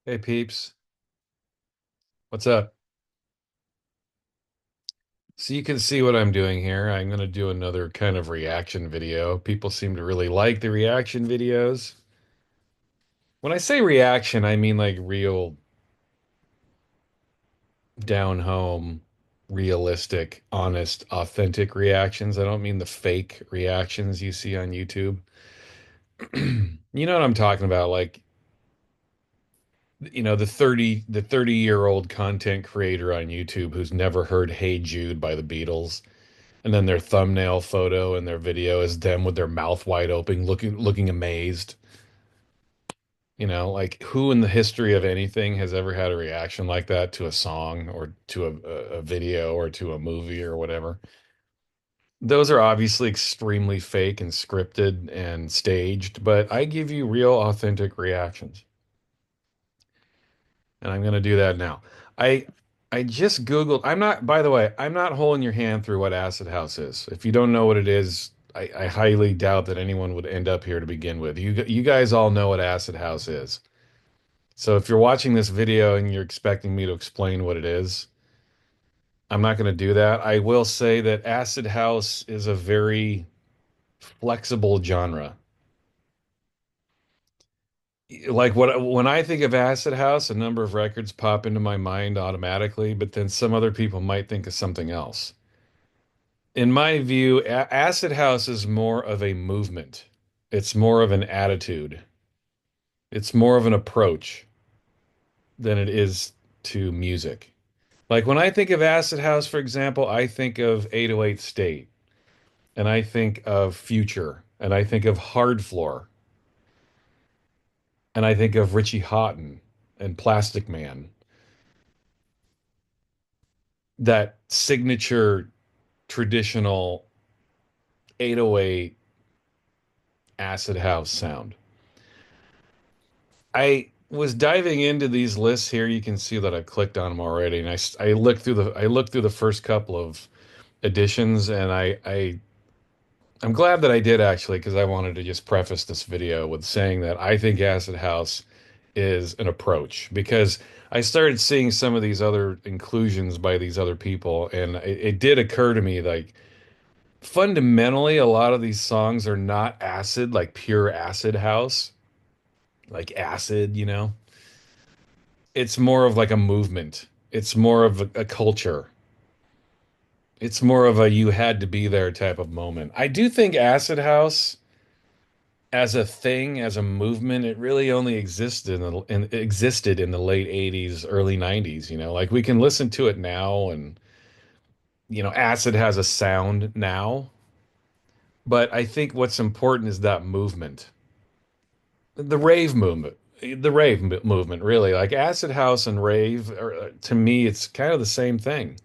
Hey peeps, what's up? So you can see what I'm doing here. I'm going to do another kind of reaction video. People seem to really like the reaction videos. When I say reaction, I mean like real down home, realistic, honest, authentic reactions. I don't mean the fake reactions you see on YouTube. You know what I'm talking about? Like, the 30-year-old content creator on YouTube who's never heard Hey Jude by the Beatles. And then their thumbnail photo and their video is them with their mouth wide open, looking amazed. Like who in the history of anything has ever had a reaction like that to a song or to a video or to a movie or whatever? Those are obviously extremely fake and scripted and staged, but I give you real, authentic reactions. And I'm going to do that now. I I just Googled. I'm not, by the way, I'm not holding your hand through what Acid House is. If you don't know what it is, I highly doubt that anyone would end up here to begin with. You guys all know what Acid House is. So if you're watching this video and you're expecting me to explain what it is, I'm not going to do that. I will say that Acid House is a very flexible genre. Like when I think of Acid House, a number of records pop into my mind automatically, but then some other people might think of something else. In my view, Acid House is more of a movement. It's more of an attitude. It's more of an approach than it is to music. Like when I think of Acid House, for example, I think of 808 State, and I think of Future, and I think of Hard Floor, and I think of Richie Houghton and Plastic Man. That signature traditional 808 acid house sound. I was diving into these lists here. You can see that I've clicked on them already, and I looked through the first couple of editions, and I'm glad that I did actually because I wanted to just preface this video with saying that I think acid house is an approach because I started seeing some of these other inclusions by these other people, and it did occur to me like fundamentally, a lot of these songs are not acid, like pure acid house, like acid. It's more of like a movement. It's more of a culture. It's more of a you had to be there type of moment. I do think acid house as a thing, as a movement, it really only existed in the late 80s, early 90s, like we can listen to it now and acid has a sound now, but I think what's important is that movement. The rave movement, the rave movement, really. Like acid house and rave, to me, it's kind of the same thing.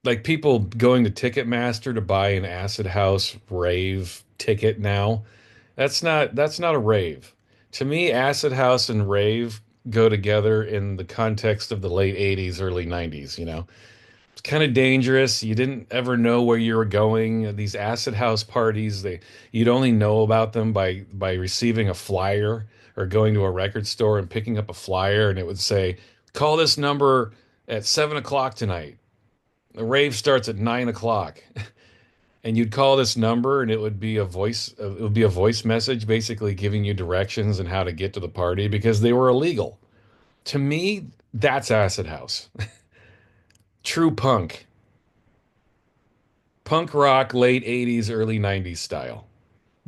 Like people going to Ticketmaster to buy an acid house rave ticket now, that's not a rave. To me, acid house and rave go together in the context of the late 80s, early 90s. It's kind of dangerous. You didn't ever know where you were going. These acid house parties, you'd only know about them by receiving a flyer or going to a record store and picking up a flyer, and it would say, "Call this number at 7 o'clock tonight. The rave starts at 9 o'clock." And you'd call this number, and it would be a voice message, basically giving you directions and how to get to the party because they were illegal. To me, that's acid house. True punk rock, late 80s, early 90s style.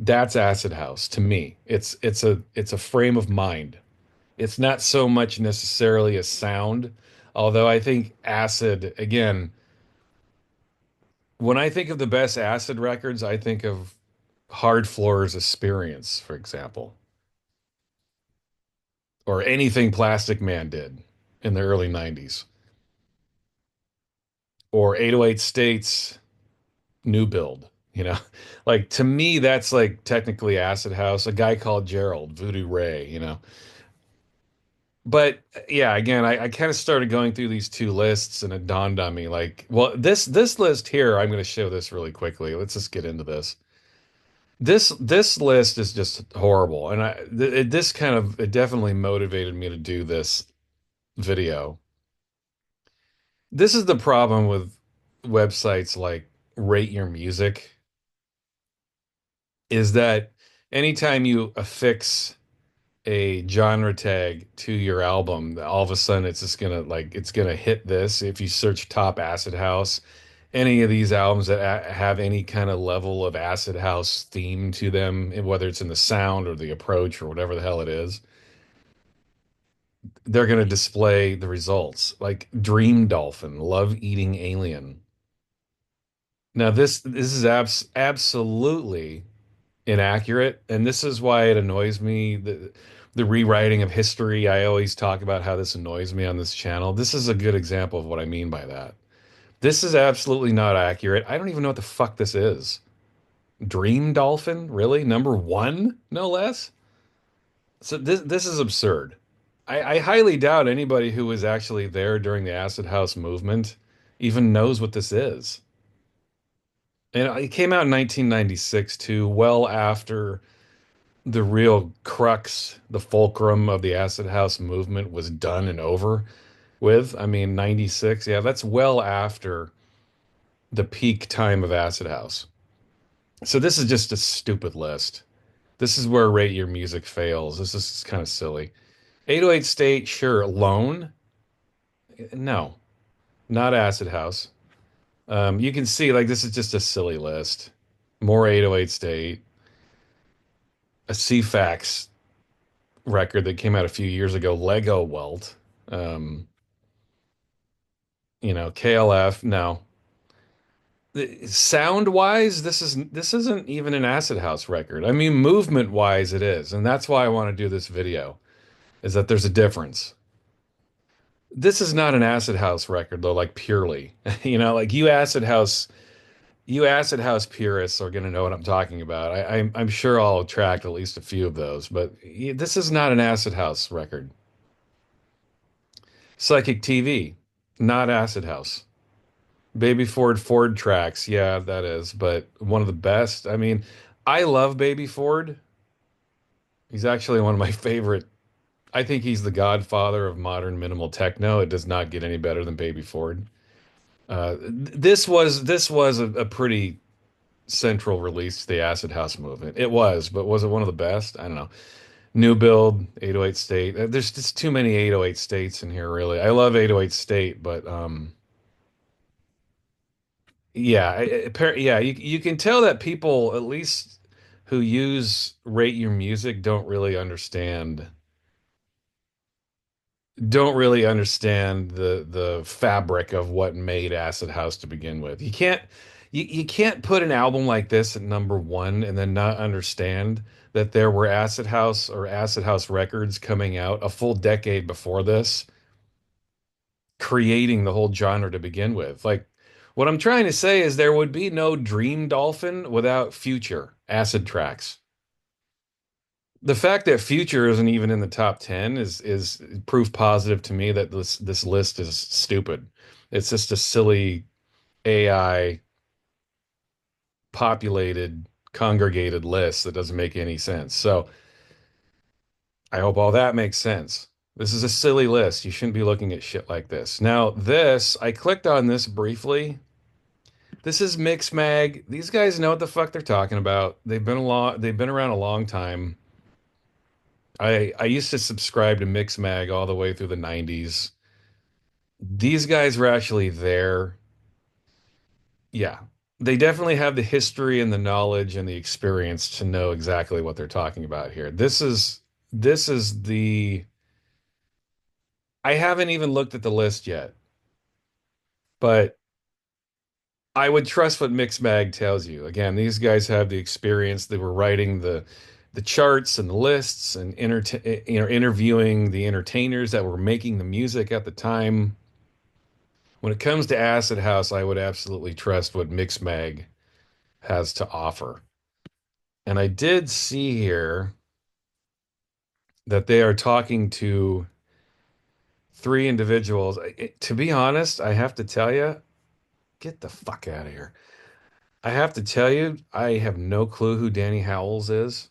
That's acid house to me. It's a frame of mind. It's not so much necessarily a sound, although I think acid, again, when I think of the best acid records, I think of Hard Floor's Experience, for example, or anything Plastic Man did in the early 90s, or 808 States New Build. You know, like to me, that's like technically acid house. A guy called Gerald, Voodoo Ray. But yeah, again, I kind of started going through these two lists, and it dawned on me like, well, this list here, I'm going to show this really quickly. Let's just get into this. This list is just horrible, and this kind of it definitely motivated me to do this video. This is the problem with websites like Rate Your Music, is that anytime you affix a genre tag to your album, all of a sudden it's just gonna like it's gonna hit this. If you search top acid house, any of these albums that have any kind of level of acid house theme to them, whether it's in the sound or the approach or whatever the hell it is, they're gonna display the results. Like Dream Dolphin, Love Eating Alien. Now this is absolutely inaccurate, and this is why it annoys me. The rewriting of history. I always talk about how this annoys me on this channel. This is a good example of what I mean by that. This is absolutely not accurate. I don't even know what the fuck this is. Dream Dolphin? Really? Number one? No less? So this is absurd. I highly doubt anybody who was actually there during the Acid House movement even knows what this is. And it came out in 1996 too, well after the real crux, the fulcrum of the Acid House movement was done and over with. I mean, 96, yeah, that's well after the peak time of Acid House. So this is just a stupid list. This is where Rate Your Music fails. This is kind of silly. 808 State, sure. Lone? No, not Acid House. You can see, like, this is just a silly list. More 808 State, a CFAX record that came out a few years ago, Lego Welt. Um, KLF. No, sound wise, this isn't even an Acid House record. I mean, movement wise, it is, and that's why I want to do this video. Is that there's a difference. This is not an Acid House record though, like purely. Like you Acid House purists are gonna know what I'm talking about. I'm sure I'll attract at least a few of those, but this is not an Acid House record. Psychic TV, not Acid House. Baby Ford Trax, yeah, that is, but one of the best. I mean, I love Baby Ford. He's actually one of my favorite. I think he's the godfather of modern minimal techno. It does not get any better than Baby Ford. This was a pretty central release to the Acid House movement. It was, but was it one of the best? I don't know. New Build, 808 State. There's just too many 808 states in here, really. I love 808 State, but yeah, yeah, you can tell that people, at least who use Rate Your Music, don't really understand the fabric of what made Acid House to begin with. You can't put an album like this at number one and then not understand that there were Acid House or Acid House records coming out a full decade before this, creating the whole genre to begin with. Like, what I'm trying to say is there would be no Dream Dolphin without Future Acid Tracks. The fact that Future isn't even in the top 10 is proof positive to me that this list is stupid. It's just a silly AI populated congregated list that doesn't make any sense. So I hope all that makes sense. This is a silly list. You shouldn't be looking at shit like this. Now, I clicked on this briefly. This is Mixmag. These guys know what the fuck they're talking about. They've been around a long time. I used to subscribe to Mixmag all the way through the 90s. These guys were actually there. Yeah. They definitely have the history and the knowledge and the experience to know exactly what they're talking about here. This is the I haven't even looked at the list yet, but I would trust what Mixmag tells you. Again, these guys have the experience. They were writing the charts and the lists and interviewing the entertainers that were making the music at the time. When it comes to Acid House, I would absolutely trust what Mixmag has to offer. And I did see here that they are talking to three individuals. To be honest, I have to tell you, get the fuck out of here. I have to tell you, I have no clue who Danny Howells is.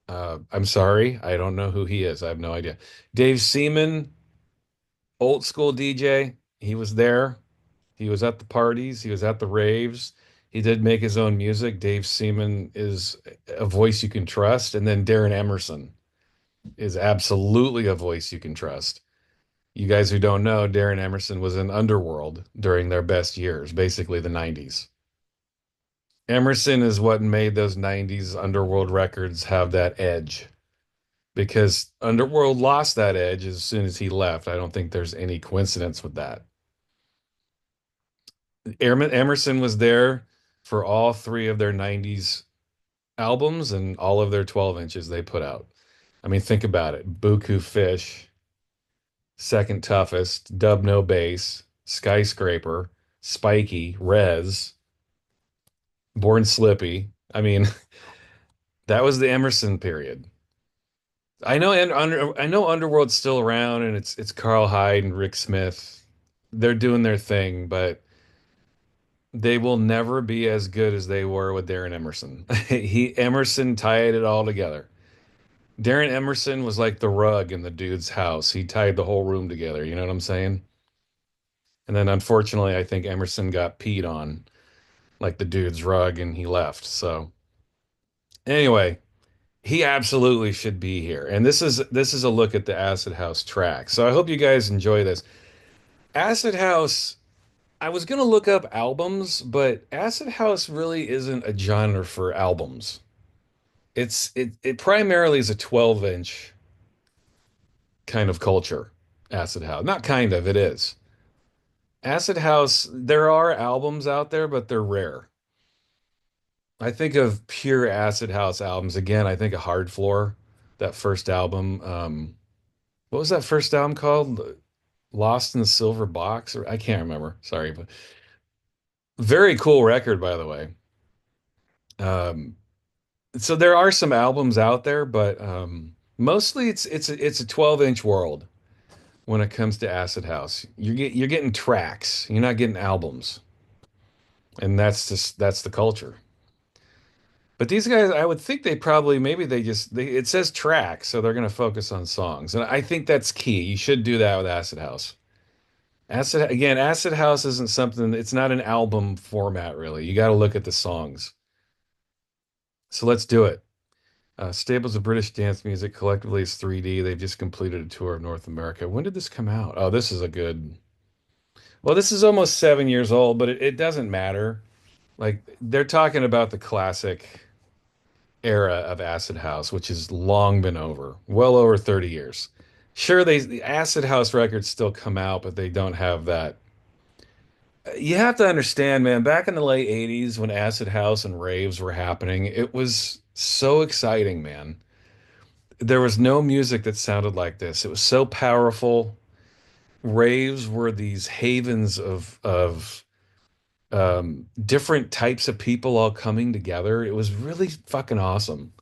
I'm sorry, I don't know who he is. I have no idea. Dave Seaman, old school DJ. He was there. He was at the parties. He was at the raves. He did make his own music. Dave Seaman is a voice you can trust. And then Darren Emerson is absolutely a voice you can trust. You guys who don't know, Darren Emerson was in Underworld during their best years, basically the 90s. Emerson is what made those 90s Underworld records have that edge because Underworld lost that edge as soon as he left. I don't think there's any coincidence with that. Emerson was there for all three of their 90s albums and all of their 12 inches they put out. I mean, think about it. Buku Fish, Second Toughest, Dub No Bass, Skyscraper, Spiky, Rez, Born Slippy. I mean, that was the Emerson period. I know Underworld's still around and it's Carl Hyde and Rick Smith. They're doing their thing, but they will never be as good as they were with Darren Emerson. He Emerson tied it all together. Darren Emerson was like the rug in the dude's house. He tied the whole room together. You know what I'm saying? And then unfortunately, I think Emerson got peed on like the dude's rug and he left. So anyway, he absolutely should be here. And this is a look at the Acid House track. So I hope you guys enjoy this. Acid House, I was gonna look up albums, but Acid House really isn't a genre for albums. It primarily is a 12-inch kind of culture, Acid House. Not kind of, it is. Acid House, there are albums out there, but they're rare. I think of pure Acid House albums. Again, I think of Hard Floor, that first album. What was that first album called? Lost in the Silver Box, or I can't remember. Sorry, but very cool record, by the way. Um, so there are some albums out there, but mostly it's a 12-inch world when it comes to Acid House. You're getting tracks. You're not getting albums, and that's the culture. But these guys, I would think they probably maybe it says tracks, so they're going to focus on songs, and I think that's key. You should do that with Acid House. Acid House isn't something. It's not an album format really. You got to look at the songs. So let's do it. Stables of British Dance Music collectively is 3D. They've just completed a tour of North America. When did this come out? Oh, this is a good. Well, this is almost 7 years old, but it doesn't matter. Like they're talking about the classic era of Acid House, which has long been over, well over 30 years. Sure, the Acid House records still come out, but they don't have that. You have to understand, man, back in the late 80s when Acid House and raves were happening, it was so exciting, man. There was no music that sounded like this. It was so powerful. Raves were these havens of different types of people all coming together. It was really fucking awesome.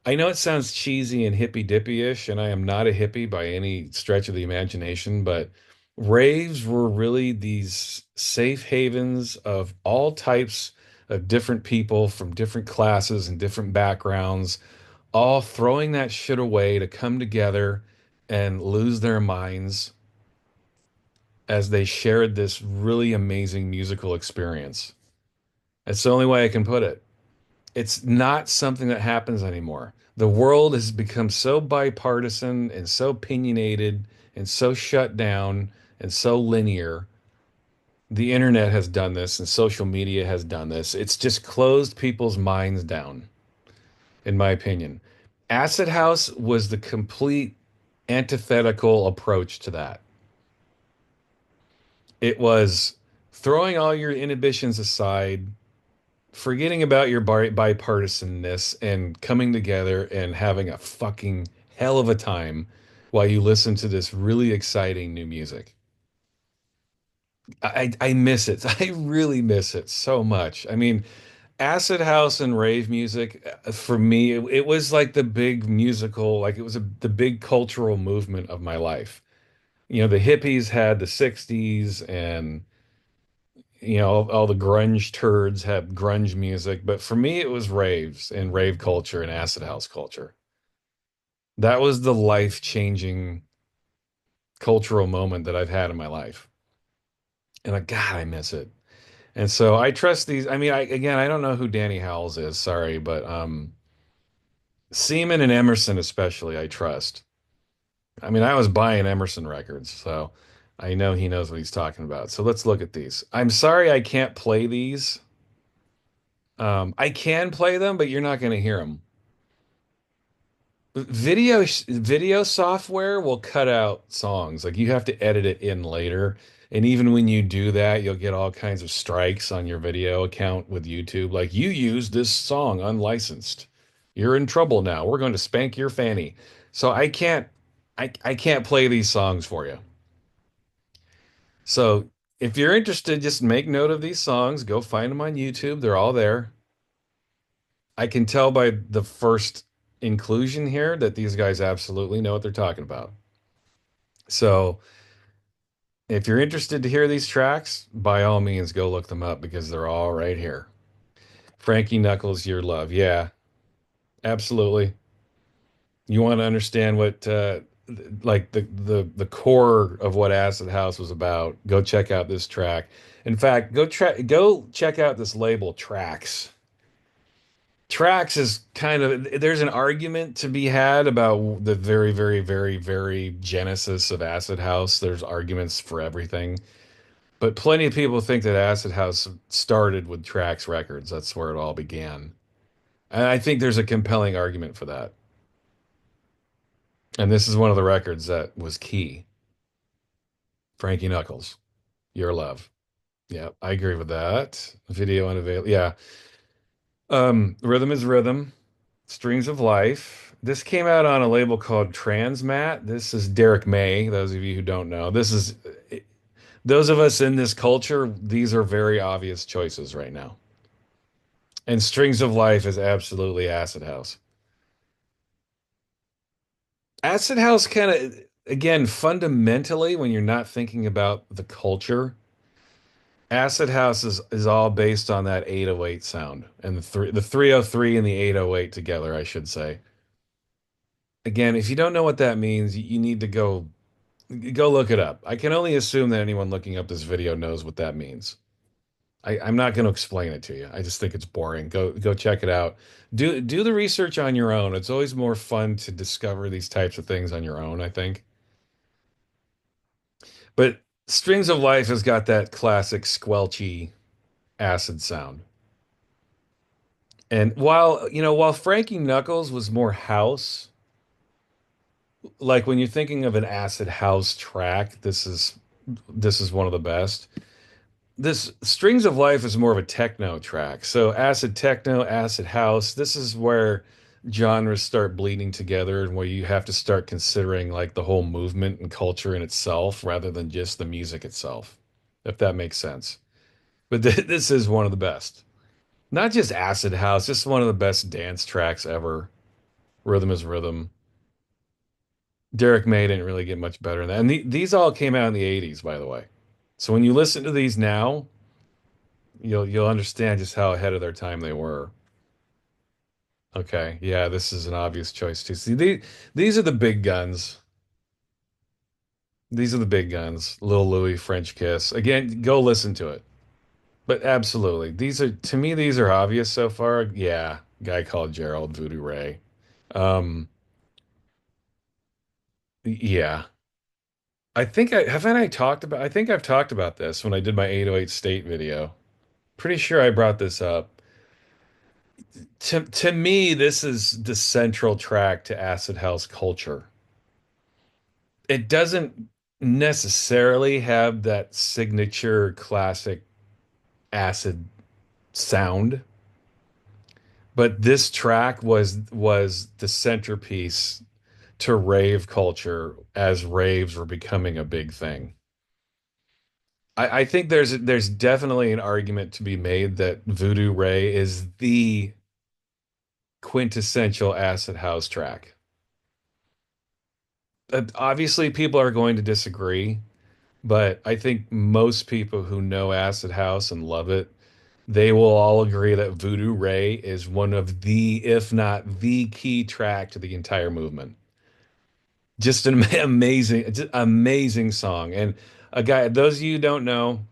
I know it sounds cheesy and hippy dippy-ish, and I am not a hippie by any stretch of the imagination, but raves were really these safe havens of all types of different people from different classes and different backgrounds, all throwing that shit away to come together and lose their minds as they shared this really amazing musical experience. That's the only way I can put it. It's not something that happens anymore. The world has become so bipartisan and so opinionated and so shut down and so linear. The internet has done this and social media has done this. It's just closed people's minds down, in my opinion. Acid House was the complete antithetical approach to that. It was throwing all your inhibitions aside, forgetting about your bipartisanness and coming together and having a fucking hell of a time while you listen to this really exciting new music. I miss it. I really miss it so much. I mean, acid house and rave music for me, it was like the big musical, like it was the big cultural movement of my life. You know, the hippies had the 60s and all the grunge turds have grunge music, but for me, it was raves and rave culture and acid house culture. That was the life-changing cultural moment that I've had in my life. And God, I miss it. And so I trust these. I mean, I don't know who Danny Howells is, sorry, but Seaman and Emerson especially, I trust. I mean, I was buying Emerson records, so I know he knows what he's talking about. So let's look at these. I'm sorry I can't play these. I can play them, but you're not going to hear them. Video software will cut out songs. Like you have to edit it in later. And even when you do that, you'll get all kinds of strikes on your video account with YouTube. Like you used this song unlicensed. You're in trouble now. We're going to spank your fanny. So I can't play these songs for you. So if you're interested, just make note of these songs. Go find them on YouTube. They're all there. I can tell by the first inclusion here that these guys absolutely know what they're talking about. So if you're interested to hear these tracks, by all means, go look them up because they're all right here. Frankie Knuckles, Your Love. Yeah, absolutely. You want to understand what like the core of what Acid House was about, go check out this track. In fact, go check out this label Trax. Trax is kind of there's an argument to be had about the very, very, very, very genesis of Acid House. There's arguments for everything, but plenty of people think that Acid House started with Trax Records. That's where it all began, and I think there's a compelling argument for that. And this is one of the records that was key. Frankie Knuckles, Your Love. Yeah, I agree with that. Video unavailable. Yeah. Rhythm is Rhythm. Strings of Life. This came out on a label called Transmat. This is Derek May, those of you who don't know. This is those of us in this culture, these are very obvious choices right now. And Strings of Life is absolutely Acid House. Acid House kind of, again, fundamentally, when you're not thinking about the culture, Acid House is all based on that 808 sound and the 303 and the 808 together, I should say. Again, if you don't know what that means, you need to go look it up. I can only assume that anyone looking up this video knows what that means. I'm not going to explain it to you. I just think it's boring. Go check it out. Do the research on your own. It's always more fun to discover these types of things on your own, I think. But Strings of Life has got that classic squelchy acid sound. And while Frankie Knuckles was more house, like when you're thinking of an acid house track, this is one of the best. This Strings of Life is more of a techno track. So acid techno, acid house, this is where genres start bleeding together and where you have to start considering like the whole movement and culture in itself rather than just the music itself, if that makes sense. But this is one of the best. Not just acid house, just one of the best dance tracks ever. Rhythm is Rhythm. Derek May didn't really get much better than that. And these all came out in the 80s, by the way. So when you listen to these now, you'll understand just how ahead of their time they were. Okay, yeah, this is an obvious choice too. See, these are the big guns. These are the big guns. Lil Louis, French Kiss. Again, go listen to it. But absolutely, these are obvious so far. Yeah, guy called Gerald Voodoo Ray. Um, yeah, I think I've talked about this when I did my 808 State video. Pretty sure I brought this up. To me, this is the central track to Acid House culture. It doesn't necessarily have that signature classic acid sound, but this track was the centerpiece to rave culture as raves were becoming a big thing. I think there's definitely an argument to be made that Voodoo Ray is the quintessential acid house track. Obviously, people are going to disagree. But I think most people who know Acid House and love it, they will all agree that Voodoo Ray is one of the, if not the key track to the entire movement. Just an amazing, just amazing song. And a guy, those of you who don't know,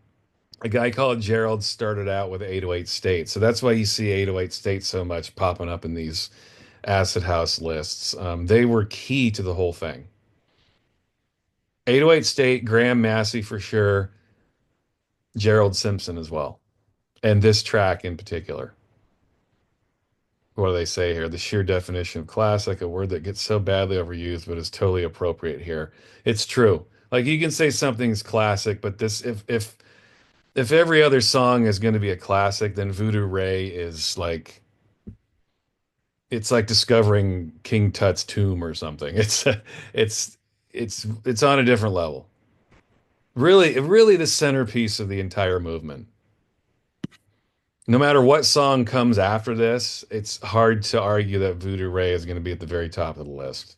a guy called Gerald started out with 808 State. So that's why you see 808 State so much popping up in these Acid House lists. They were key to the whole thing. 808 State, Graham Massey for sure, Gerald Simpson as well. And this track in particular. What do they say here? The sheer definition of classic, a word that gets so badly overused, but is totally appropriate here. It's true. Like you can say something's classic, but this, if every other song is going to be a classic, then Voodoo Ray is like it's like discovering King Tut's tomb or something. It's it's on a different level. Really the centerpiece of the entire movement. No matter what song comes after this, it's hard to argue that Voodoo Ray is going to be at the very top of the list.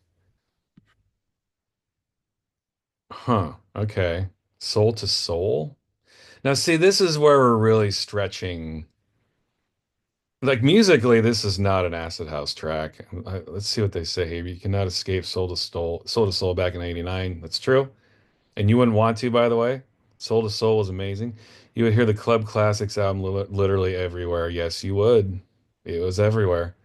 Huh. Okay. Soul to Soul. Now, see, this is where we're really stretching. Like musically, this is not an acid house track. Let's see what they say here. You cannot escape Soul to Soul back in '89. That's true. And you wouldn't want to, by the way. Soul to Soul was amazing. You would hear the Club Classics album literally everywhere. Yes, you would. It was everywhere.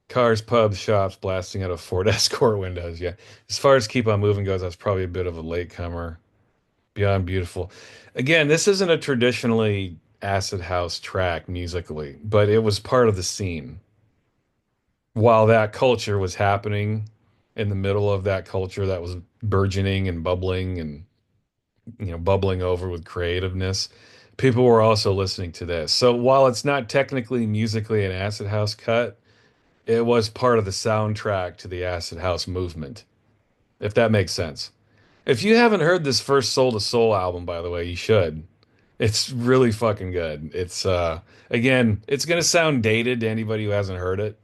Cars, pubs, shops blasting out of Ford Escort windows. Yeah. As far as Keep On Moving goes, I was probably a bit of a latecomer. Beyond Beautiful. Again, this isn't a traditionally acid house track musically, but it was part of the scene. While that culture was happening, in the middle of that culture that was burgeoning and bubbling and bubbling over with creativeness, people were also listening to this. So while it's not technically musically an acid house cut, it was part of the soundtrack to the acid house movement, if that makes sense. If you haven't heard this first Soul to Soul album, by the way, you should. It's really fucking good. It's again, it's gonna sound dated to anybody who hasn't heard it.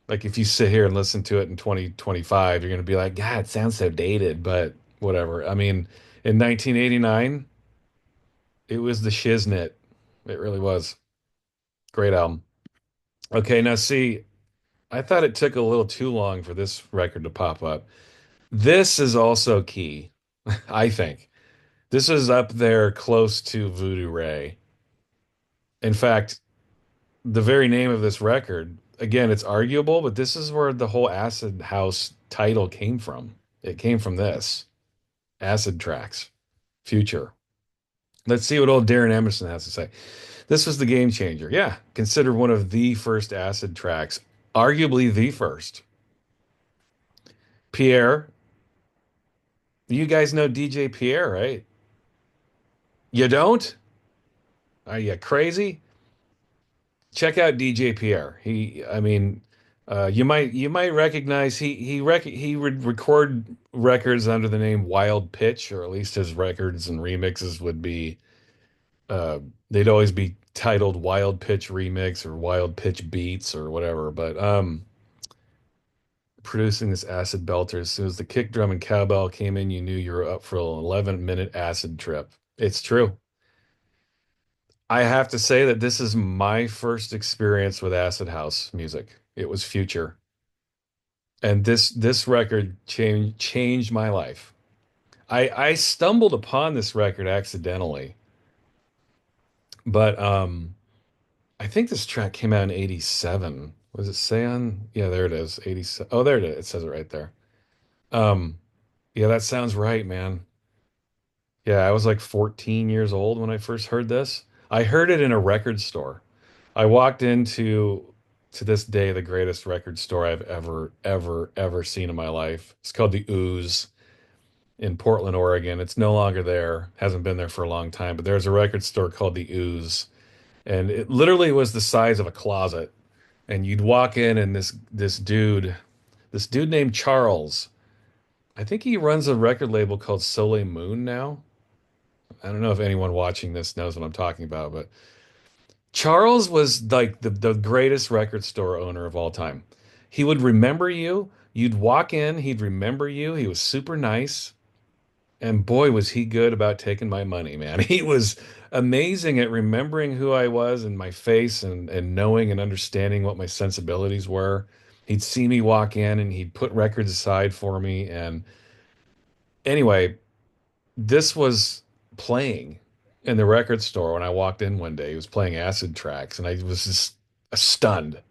Like if you sit here and listen to it in 2025, you're gonna be like, God, it sounds so dated, but whatever. I mean, in 1989, it was the shiznit. It really was. Great album. Okay, now see, I thought it took a little too long for this record to pop up. This is also key, I think. This is up there close to Voodoo Ray. In fact, the very name of this record, again, it's arguable, but this is where the whole Acid House title came from. It came from this Acid Tracks, Future. Let's see what old Darren Emerson has to say. This was the game changer. Yeah, considered one of the first acid tracks, arguably the first. Pierre, you guys know DJ Pierre, right? You don't? Are you crazy? Check out DJ Pierre. I mean, you might recognize he would record records under the name Wild Pitch, or at least his records and remixes would be uh, they'd always be titled Wild Pitch Remix or Wild Pitch Beats or whatever. But producing this acid belter, as soon as the kick drum and cowbell came in, you knew you were up for an 11-minute acid trip. It's true. I have to say that this is my first experience with acid house music. It was Future, and this record changed my life. I stumbled upon this record accidentally, but I think this track came out in '87. Was it say on? Yeah, there it is. 87. Oh, there it is. It says it right there. Um, yeah, that sounds right, man. Yeah, I was like 14 years old when I first heard this. I heard it in a record store. I walked into to this day the greatest record store I've ever seen in my life. It's called the Ooze in Portland, Oregon. It's no longer there. Hasn't been there for a long time, but there's a record store called the Ooze, and it literally was the size of a closet. And you'd walk in, and this dude named Charles. I think he runs a record label called Soleil Moon now. I don't know if anyone watching this knows what I'm talking about, but Charles was like the greatest record store owner of all time. He would remember you. You'd walk in, he'd remember you. He was super nice. And boy, was he good about taking my money, man. He was amazing at remembering who I was and my face and knowing and understanding what my sensibilities were. He'd see me walk in and he'd put records aside for me. And anyway, this was playing in the record store when I walked in one day. He was playing acid tracks, and I was just stunned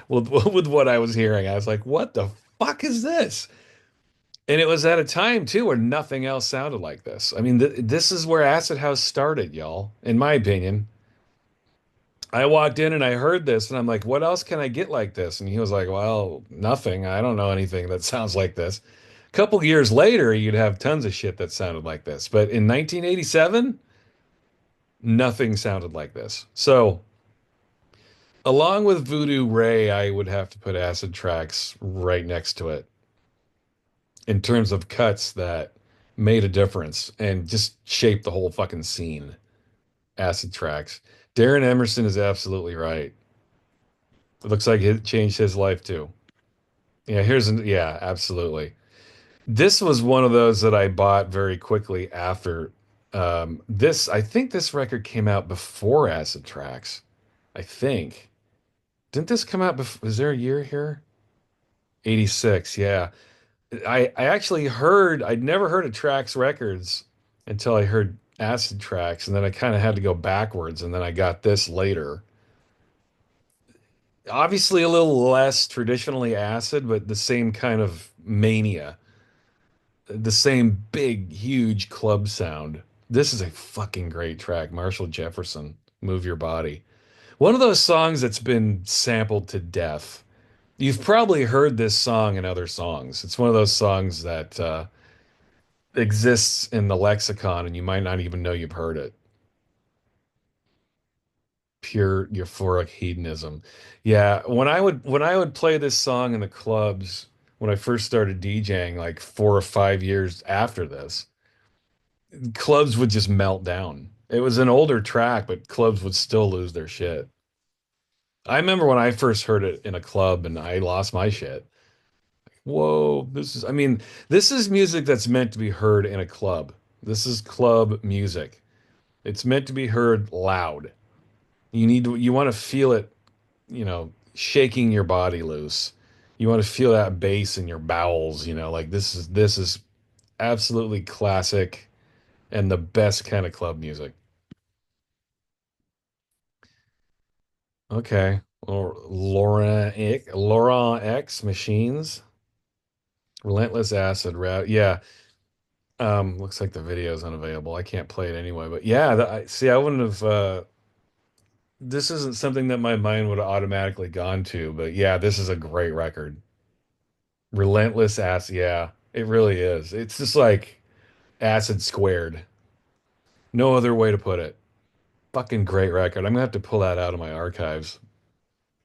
with with what I was hearing. I was like, "What the fuck is this?" And it was at a time too where nothing else sounded like this. I mean, this is where Acid House started, y'all, in my opinion. I walked in and I heard this, and I'm like, "What else can I get like this?" And he was like, "Well, nothing. I don't know anything that sounds like this." A couple years later, you'd have tons of shit that sounded like this. But in 1987, nothing sounded like this. So, along with Voodoo Ray, I would have to put Acid Tracks right next to it in terms of cuts that made a difference and just shaped the whole fucking scene. Acid Tracks. Darren Emerson is absolutely right. It looks like it changed his life too. Yeah, absolutely. This was one of those that I bought very quickly after this. I think this record came out before Acid Tracks. I think. Didn't this come out before? Is there a year here? 86, yeah. I actually I'd never heard of Trax Records until I heard Acid Tracks, and then I kind of had to go backwards, and then I got this later. Obviously, a little less traditionally acid, but the same kind of mania, the same big, huge club sound. This is a fucking great track. Marshall Jefferson, Move Your Body. One of those songs that's been sampled to death. You've probably heard this song in other songs. It's one of those songs that exists in the lexicon and you might not even know you've heard it. Pure euphoric hedonism. Yeah, when I would play this song in the clubs when I first started DJing, like 4 or 5 years after this, clubs would just melt down. It was an older track, but clubs would still lose their shit. I remember when I first heard it in a club and I lost my shit. Whoa, I mean, this is music that's meant to be heard in a club. This is club music. It's meant to be heard loud. You want to feel it, shaking your body loose. You want to feel that bass in your bowels, like this is absolutely classic and the best kind of club music. Okay. Or Laurent X Machines, Relentless Acid Route. Yeah. Looks like the video is unavailable. I can't play it anyway, but yeah, see, I wouldn't have this isn't something that my mind would have automatically gone to, but yeah, this is a great record. Relentless Acid, yeah, it really is. It's just like acid squared. No other way to put it. Fucking great record. I'm gonna have to pull that out of my archives.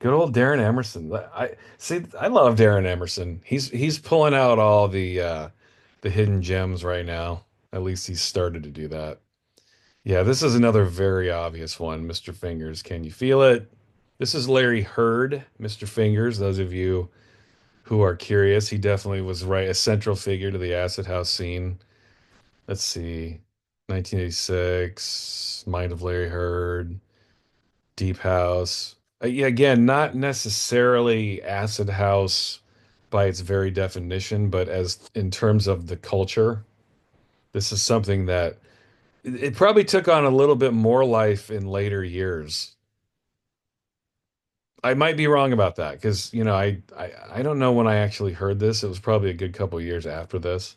Good old Darren Emerson. I see. I love Darren Emerson. He's pulling out all the hidden gems right now. At least he's started to do that. Yeah, this is another very obvious one. Mr. Fingers, can you feel it? This is Larry Hurd, Mr. Fingers. Those of you who are curious, he definitely was right, a central figure to the acid house scene. Let's see, 1986, Mind of Larry Hurd, Deep House. Yeah, again, not necessarily acid house by its very definition, but as in terms of the culture, this is something that it probably took on a little bit more life in later years. I might be wrong about that because, I don't know when I actually heard this. It was probably a good couple years after this.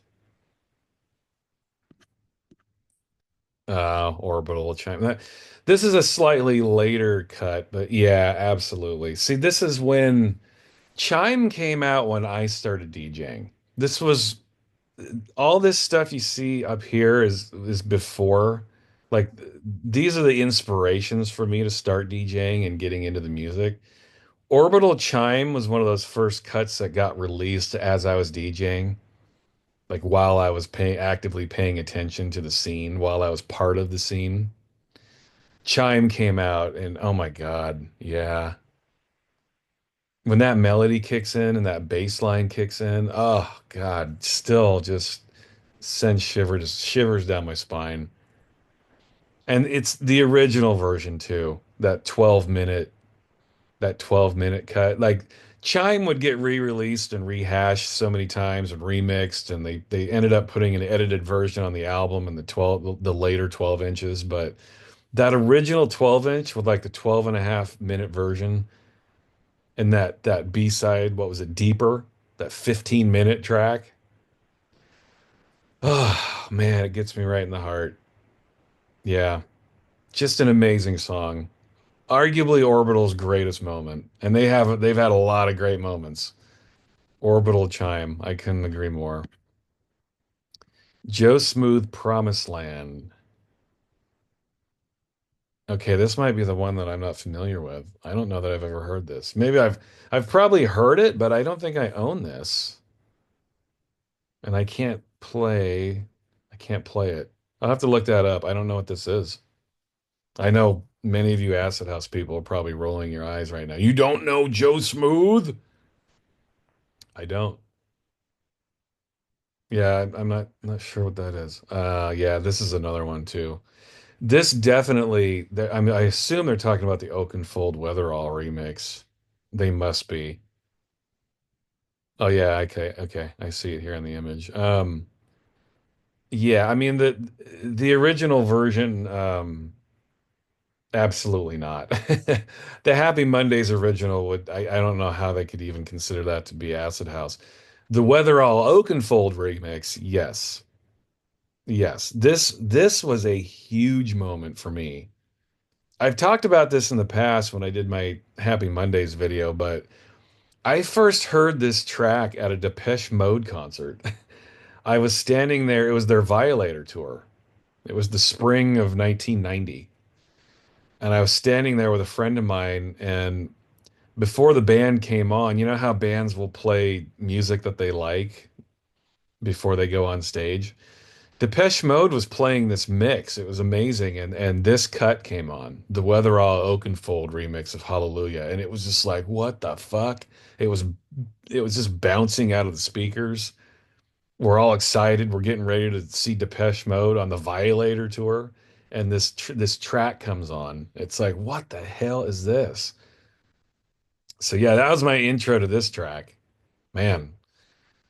Orbital chime. This is a slightly later cut, but yeah, absolutely. See, this is when Chime came out when I started DJing. This was all this stuff you see up here is before. Like these are the inspirations for me to start DJing and getting into the music. Orbital Chime was one of those first cuts that got released as I was DJing, like while I was actively paying attention to the scene, while I was part of the scene. Chime came out, and oh my God, yeah. When that melody kicks in and that bass line kicks in, oh God, still just sends shivers down my spine. And it's the original version too. That 12-minute cut. Like Chime would get re-released and rehashed so many times and remixed, and they ended up putting an edited version on the album and the later 12 inches. But that original 12 inch with like the 12 and a half minute version and that B-side, what was it, Deeper, that 15-minute track. Oh man, it gets me right in the heart. Yeah, just an amazing song. Arguably Orbital's greatest moment, and they've had a lot of great moments. Orbital Chime, I couldn't agree more. Joe Smooth, Promised Land. Okay, this might be the one that I'm not familiar with. I don't know that I've ever heard this. Maybe I've probably heard it, but I don't think I own this. And I can't play it. I'll have to look that up. I don't know what this is. I know many of you Acid House people are probably rolling your eyes right now. You don't know Joe Smooth? I don't. Yeah, I'm not sure what that is. Yeah, this is another one too. This definitely, I mean, I assume they're talking about the Oakenfold Weatherall remix. They must be. Oh yeah, okay, okay. I see it here in the image. Yeah, I mean the original version, absolutely not. The Happy Mondays original I don't know how they could even consider that to be Acid House. The Weatherall Oakenfold remix, yes. Yes. This was a huge moment for me. I've talked about this in the past when I did my Happy Mondays video, but I first heard this track at a Depeche Mode concert. I was standing there, it was their Violator tour. It was the spring of 1990. And I was standing there with a friend of mine, and before the band came on, you know how bands will play music that they like before they go on stage? Depeche Mode was playing this mix. It was amazing. And this cut came on, the Weatherall Oakenfold remix of Hallelujah. And it was just like, what the fuck? It was it was just bouncing out of the speakers. We're all excited. We're getting ready to see Depeche Mode on the Violator tour. And this track comes on. It's like, what the hell is this? So yeah, that was my intro to this track. Man,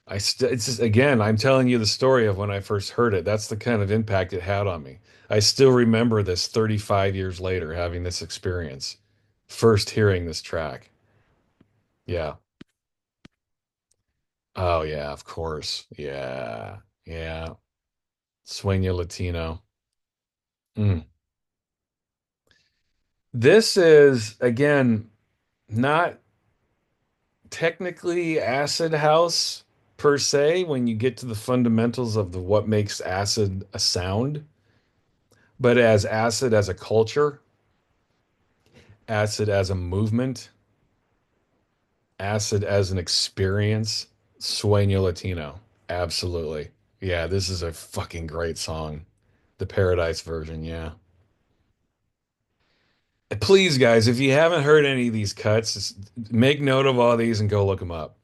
it's just again, I'm telling you the story of when I first heard it. That's the kind of impact it had on me. I still remember this 35 years later having this experience, first hearing this track. Yeah. Oh yeah, of course. Yeah. Yeah. Sueño Latino. Mm. This is again not technically acid house per se when you get to the fundamentals of the what makes acid a sound, but as acid as a culture, acid as a movement, acid as an experience, Sueño Latino. Absolutely. Yeah, this is a fucking great song. The Paradise version, yeah. Please, guys, if you haven't heard any of these cuts, just make note of all these and go look them up.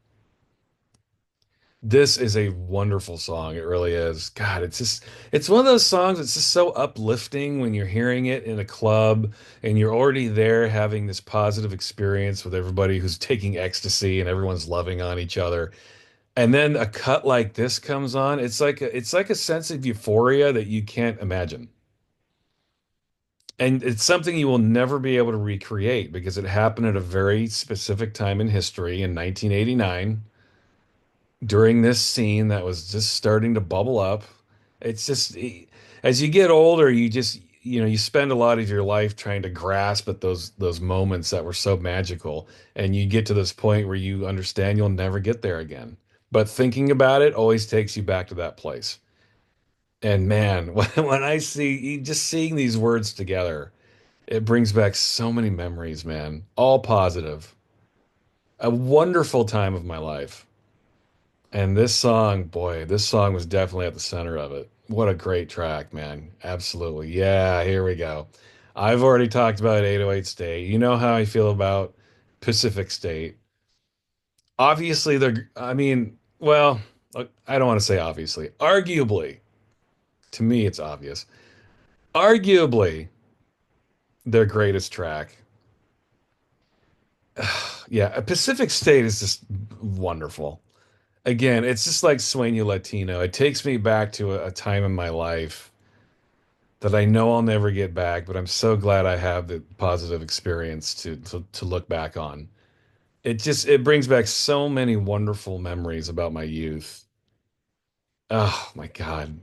This is a wonderful song. It really is. God, it's one of those songs that's just so uplifting when you're hearing it in a club and you're already there having this positive experience with everybody who's taking ecstasy and everyone's loving on each other. And then a cut like this comes on. It's like a sense of euphoria that you can't imagine. And it's something you will never be able to recreate because it happened at a very specific time in history in 1989 during this scene that was just starting to bubble up. It's just as you get older, you just you spend a lot of your life trying to grasp at those moments that were so magical, and you get to this point where you understand you'll never get there again. But thinking about it always takes you back to that place. And man, when I see just seeing these words together, it brings back so many memories, man. All positive. A wonderful time of my life. And this song, boy, this song was definitely at the center of it. What a great track, man. Absolutely. Yeah, here we go. I've already talked about 808 State. You know how I feel about Pacific State. Obviously, I mean, well, I don't want to say obviously, arguably, to me, it's obvious. Arguably, their greatest track. Yeah, a Pacific State is just wonderful. Again, it's just like Sueño Latino. It takes me back to a time in my life that I know I'll never get back, but I'm so glad I have the positive experience to look back on. It brings back so many wonderful memories about my youth. Oh my God.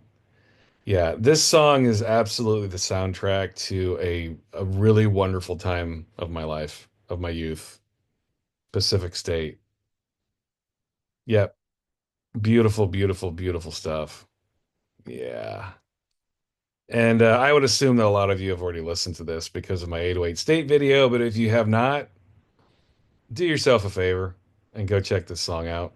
Yeah, this song is absolutely the soundtrack to a really wonderful time of my life, of my youth. Pacific State. Yep. Beautiful, beautiful, beautiful stuff. Yeah. And I would assume that a lot of you have already listened to this because of my 808 State video, but if you have not, do yourself a favor and go check this song out.